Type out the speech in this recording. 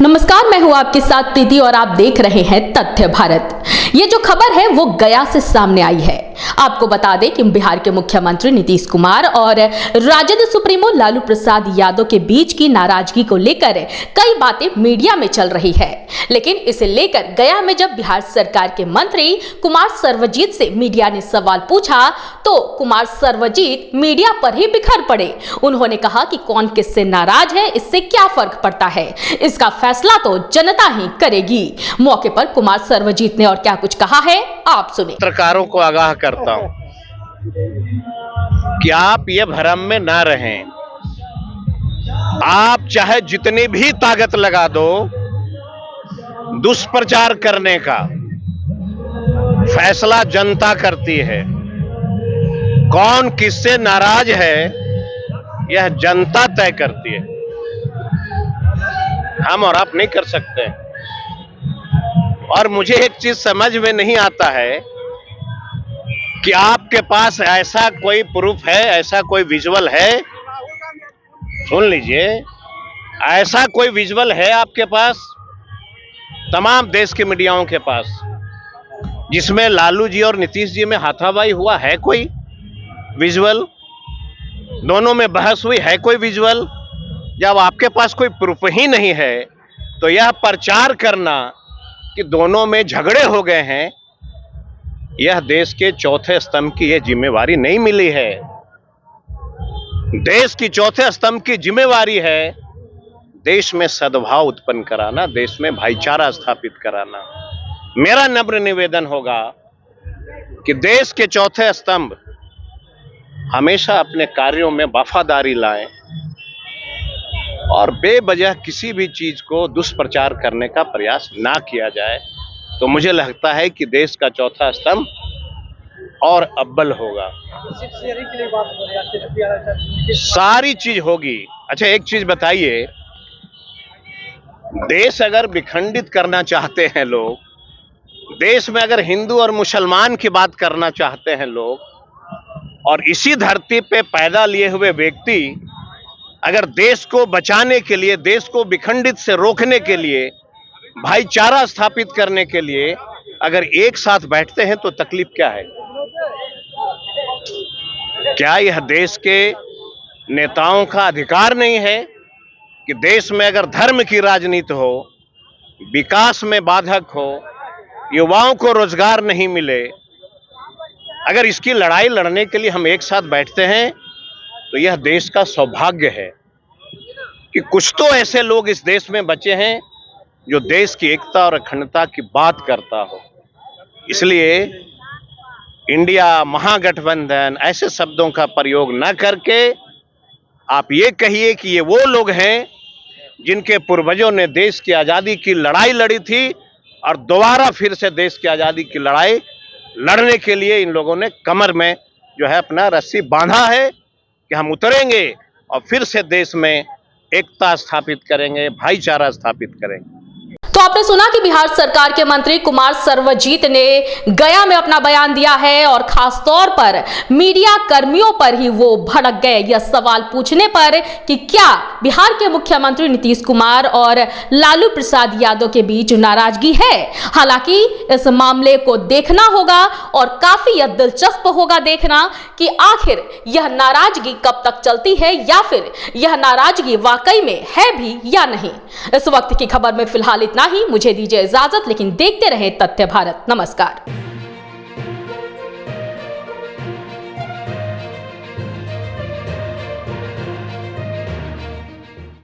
नमस्कार, मैं हूं आपके साथ प्रीति और आप देख रहे हैं तथ्य भारत। ये जो खबर है वो गया से सामने आई है। आपको बता दें कि बिहार के मुख्यमंत्री नीतीश कुमार और राजद सुप्रीमो लालू प्रसाद यादव के बीच की नाराजगी को लेकर कई बातें मीडिया में चल रही है। लेकिन इसे लेकर गया में जब बिहार सरकार के मंत्री कुमार सर्वजीत से मीडिया ने सवाल पूछा तो कुमार सर्वजीत मीडिया पर ही बिखर पड़े। उन्होंने कहा कि कौन किससे नाराज है इससे क्या फर्क पड़ता है, इसका फैसला तो जनता ही करेगी। मौके पर कुमार सर्वजीत ने और क्या कुछ कहा है आप सुने। पत्रकारों को आगाह करता हूं कि आप ये भ्रम में ना रहें। आप चाहे जितनी भी ताकत लगा दो, दुष्प्रचार करने का फैसला जनता करती है। कौन किससे नाराज है यह जनता तय करती है, हम और आप नहीं कर सकते। और मुझे एक चीज समझ में नहीं आता है कि आपके पास ऐसा कोई प्रूफ है, ऐसा कोई विजुअल है, सुन लीजिए, ऐसा कोई विजुअल है आपके पास, तमाम देश के मीडियाओं के पास, जिसमें लालू जी और नीतीश जी में हाथापाई हुआ है? कोई विजुअल? दोनों में बहस हुई है? कोई विजुअल? जब आपके पास कोई प्रूफ ही नहीं है तो यह प्रचार करना कि दोनों में झगड़े हो गए हैं, यह देश के चौथे स्तंभ की यह जिम्मेवारी नहीं मिली है। देश की चौथे स्तंभ की जिम्मेवारी है देश में सद्भाव उत्पन्न कराना, देश में भाईचारा स्थापित कराना। मेरा नम्र निवेदन होगा कि देश के चौथे स्तंभ हमेशा अपने कार्यों में वफादारी लाएं और बेवजह किसी भी चीज को दुष्प्रचार करने का प्रयास ना किया जाए, तो मुझे लगता है कि देश का चौथा स्तंभ और अव्वल होगा। सारी चीज होगी। अच्छा, एक चीज बताइए, देश अगर विखंडित करना चाहते हैं लोग, देश में अगर हिंदू और मुसलमान की बात करना चाहते हैं लोग, और इसी धरती पे पैदा लिए हुए व्यक्ति अगर देश को बचाने के लिए, देश को विखंडित से रोकने के लिए, भाईचारा स्थापित करने के लिए अगर एक साथ बैठते हैं तो तकलीफ क्या है? क्या यह देश के नेताओं का अधिकार नहीं है कि देश में अगर धर्म की राजनीति हो, विकास में बाधक हो, युवाओं को रोजगार नहीं मिले, अगर इसकी लड़ाई लड़ने के लिए हम एक साथ बैठते हैं तो यह देश का सौभाग्य है कि कुछ तो ऐसे लोग इस देश में बचे हैं जो देश की एकता और अखंडता की बात करता हो। इसलिए इंडिया महागठबंधन ऐसे शब्दों का प्रयोग न करके आप ये कहिए कि ये वो लोग हैं जिनके पूर्वजों ने देश की आजादी की लड़ाई लड़ी थी और दोबारा फिर से देश की आजादी की लड़ाई लड़ने के लिए इन लोगों ने कमर में जो है अपना रस्सी बांधा है कि हम उतरेंगे और फिर से देश में एकता स्थापित करेंगे, भाईचारा स्थापित करेंगे। तो आपने सुना कि बिहार सरकार के मंत्री कुमार सर्वजीत ने गया में अपना बयान दिया है और खास तौर पर मीडिया कर्मियों पर ही वो भड़क गए यह सवाल पूछने पर कि क्या बिहार के मुख्यमंत्री नीतीश कुमार और लालू प्रसाद यादव के बीच नाराजगी है। हालांकि इस मामले को देखना होगा और काफी यह दिलचस्प होगा देखना कि आखिर यह नाराजगी कब तक चलती है या फिर यह नाराजगी वाकई में है भी या नहीं। इस वक्त की खबर में फिलहाल इतना ही। मुझे दीजिए इजाजत, लेकिन देखते रहे तथ्य भारत। नमस्कार।